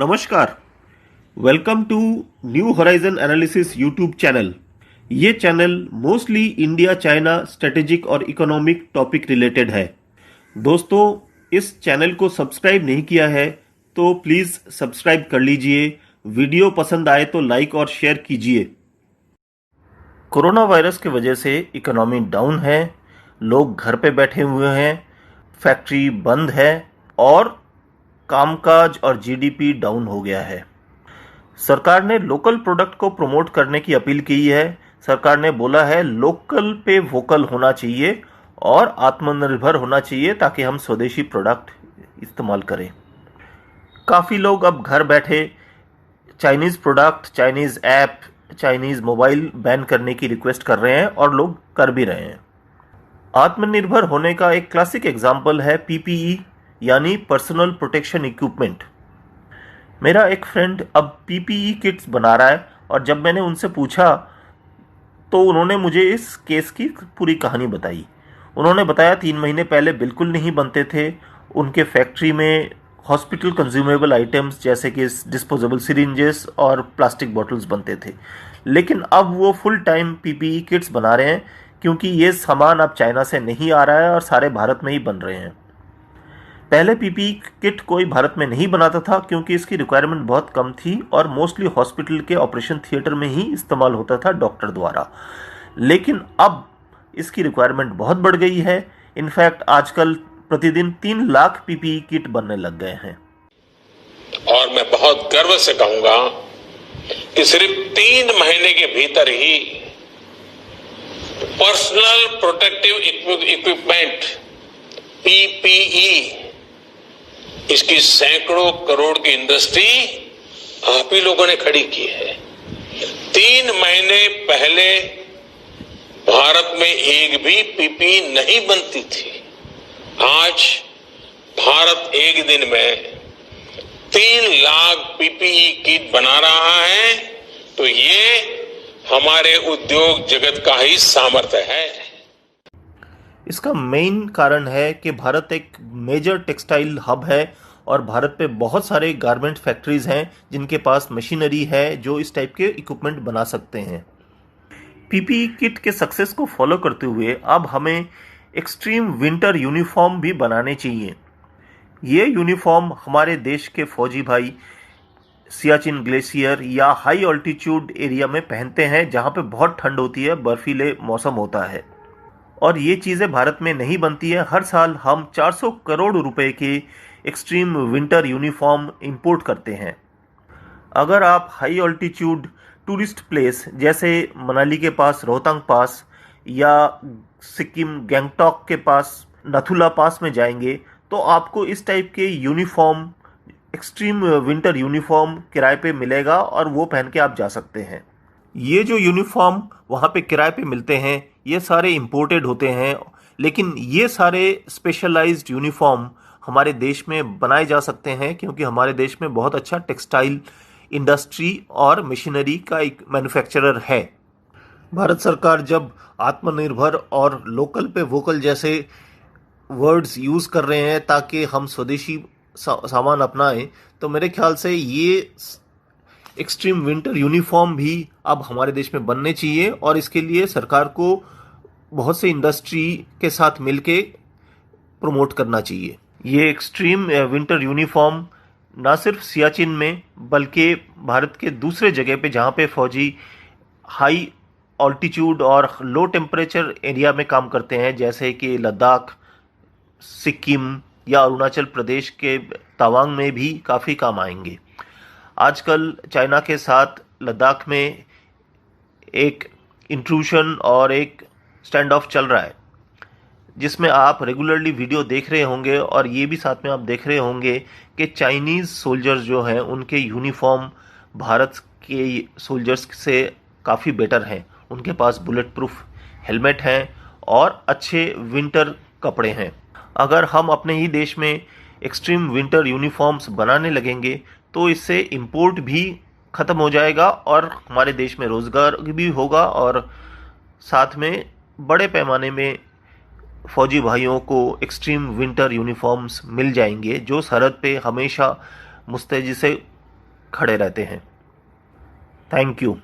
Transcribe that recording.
नमस्कार। Welcome to new horizon analysis YouTube channel. ये channel mostly India China strategic और economic topic related है। दोस्तों, इस चैनल को सब्सक्राइब नहीं किया है तो प्लीज़ सब्सक्राइब कर लीजिए। वीडियो पसंद आए तो लाइक और शेयर कीजिए। कोरोना वायरस की वजह से इकोनॉमी डाउन है, लोग घर पे बैठे हुए हैं, फैक्ट्री बंद है और कामकाज और जीडीपी डाउन हो गया है। सरकार ने लोकल प्रोडक्ट को प्रमोट करने की अपील की है। सरकार ने बोला है लोकल पे वोकल होना चाहिए और आत्मनिर्भर होना चाहिए ताकि हम स्वदेशी प्रोडक्ट इस्तेमाल करें। काफ़ी लोग अब घर बैठे Chinese product, Chinese app, Chinese mobile ban करने की रिक्वेस्ट कर रहे हैं और लोग कर भी रहे हैं। आत्मनिर्भर होने का एक क्लासिक एग्जाम्पल है पीपीई यानी पर्सनल प्रोटेक्शन इक्विपमेंट। मेरा एक फ्रेंड अब पीपीई किट्स बना रहा है और जब मैंने उनसे पूछा तो उन्होंने मुझे इस केस की पूरी कहानी बताई। उन्होंने बताया 3 महीने पहले बिल्कुल नहीं बनते थे। उनके फैक्ट्री में हॉस्पिटल कंज्यूमेबल आइटम्स जैसे कि डिस्पोजेबल सिरिंजेस और प्लास्टिक बॉटल्स बनते थे, लेकिन अब वो फुल टाइम पीपीई किट्स बना रहे हैं क्योंकि ये सामान अब चाइना से नहीं आ रहा है और सारे भारत में ही बन रहे हैं। पहले पीपीई किट कोई भारत में नहीं बनाता था क्योंकि इसकी रिक्वायरमेंट बहुत कम थी और मोस्टली हॉस्पिटल के ऑपरेशन थिएटर में ही इस्तेमाल होता था डॉक्टर द्वारा। लेकिन अब इसकी रिक्वायरमेंट बहुत बढ़ गई है। इनफैक्ट आजकल प्रतिदिन 3 लाख पीपीई किट बनने लग गए हैं। और मैं बहुत गर्व से कहूंगा कि सिर्फ 3 महीने के भीतर ही पर्सनल प्रोटेक्टिव इक्विपमेंट पीपीई इसकी सैकड़ों करोड़ की इंडस्ट्री आप ही लोगों ने खड़ी की है। 3 महीने पहले भारत में एक भी पीपीई नहीं बनती थी। आज भारत एक दिन में 3 लाख पीपीई किट बना रहा है, तो ये हमारे उद्योग जगत का ही सामर्थ्य है। इसका मेन कारण है कि भारत एक मेजर टेक्सटाइल हब है और भारत पे बहुत सारे गारमेंट फैक्ट्रीज हैं जिनके पास मशीनरी है जो इस टाइप के इक्विपमेंट बना सकते हैं। पीपीई किट के सक्सेस को फॉलो करते हुए अब हमें एक्सट्रीम विंटर यूनिफॉर्म भी बनाने चाहिए। ये यूनिफॉर्म हमारे देश के फौजी भाई सियाचिन ग्लेशियर या हाई ऑल्टीट्यूड एरिया में पहनते हैं जहाँ पे बहुत ठंड होती है, बर्फीले मौसम होता है और ये चीज़ें भारत में नहीं बनती है। हर साल हम 400 करोड़ रुपए के एक्सट्रीम विंटर यूनिफॉर्म इंपोर्ट करते हैं। अगर आप हाई ऑल्टीट्यूड टूरिस्ट प्लेस जैसे मनाली के पास रोहतांग पास या सिक्किम गैंगटॉक के पास नथुला पास में जाएंगे तो आपको इस टाइप के यूनिफॉर्म, एक्सट्रीम विंटर यूनिफॉर्म किराए पे मिलेगा और वो पहन के आप जा सकते हैं। ये जो यूनिफॉर्म वहाँ पे किराए पे मिलते हैं ये सारे इंपोर्टेड होते हैं, लेकिन ये सारे स्पेशलाइज्ड यूनिफॉर्म हमारे देश में बनाए जा सकते हैं क्योंकि हमारे देश में बहुत अच्छा टेक्सटाइल इंडस्ट्री और मशीनरी का एक मैन्युफैक्चरर है। भारत सरकार जब आत्मनिर्भर और लोकल पे वोकल जैसे वर्ड्स यूज़ कर रहे हैं ताकि हम स्वदेशी सामान अपनाएं, तो मेरे ख्याल से ये एक्सट्रीम विंटर यूनिफॉर्म भी अब हमारे देश में बनने चाहिए और इसके लिए सरकार को बहुत से इंडस्ट्री के साथ मिलके प्रमोट करना चाहिए। ये एक्सट्रीम विंटर यूनिफॉर्म ना सिर्फ सियाचिन में बल्कि भारत के दूसरे जगह पे जहाँ पे फौजी हाई ऑल्टीट्यूड और लो टेम्परेचर एरिया में काम करते हैं जैसे कि लद्दाख, सिक्किम या अरुणाचल प्रदेश के तवांग में भी काफ़ी काम आएंगे। आजकल चाइना के साथ लद्दाख में एक इंट्रूशन और एक स्टैंड ऑफ चल रहा है जिसमें आप रेगुलरली वीडियो देख रहे होंगे और ये भी साथ में आप देख रहे होंगे कि चाइनीज़ सोल्जर्स जो हैं उनके यूनिफॉर्म भारत के सोल्जर्स से काफ़ी बेटर हैं। उनके पास बुलेट प्रूफ हेलमेट हैं और अच्छे विंटर कपड़े हैं। अगर हम अपने ही देश में एक्सट्रीम विंटर यूनिफॉर्म्स बनाने लगेंगे तो इससे इंपोर्ट भी ख़त्म हो जाएगा और हमारे देश में रोज़गार भी होगा और साथ में बड़े पैमाने में फौजी भाइयों को एक्सट्रीम विंटर यूनिफॉर्म्स मिल जाएंगे जो सरहद पे हमेशा मुस्तैदी से खड़े रहते हैं। Thank you.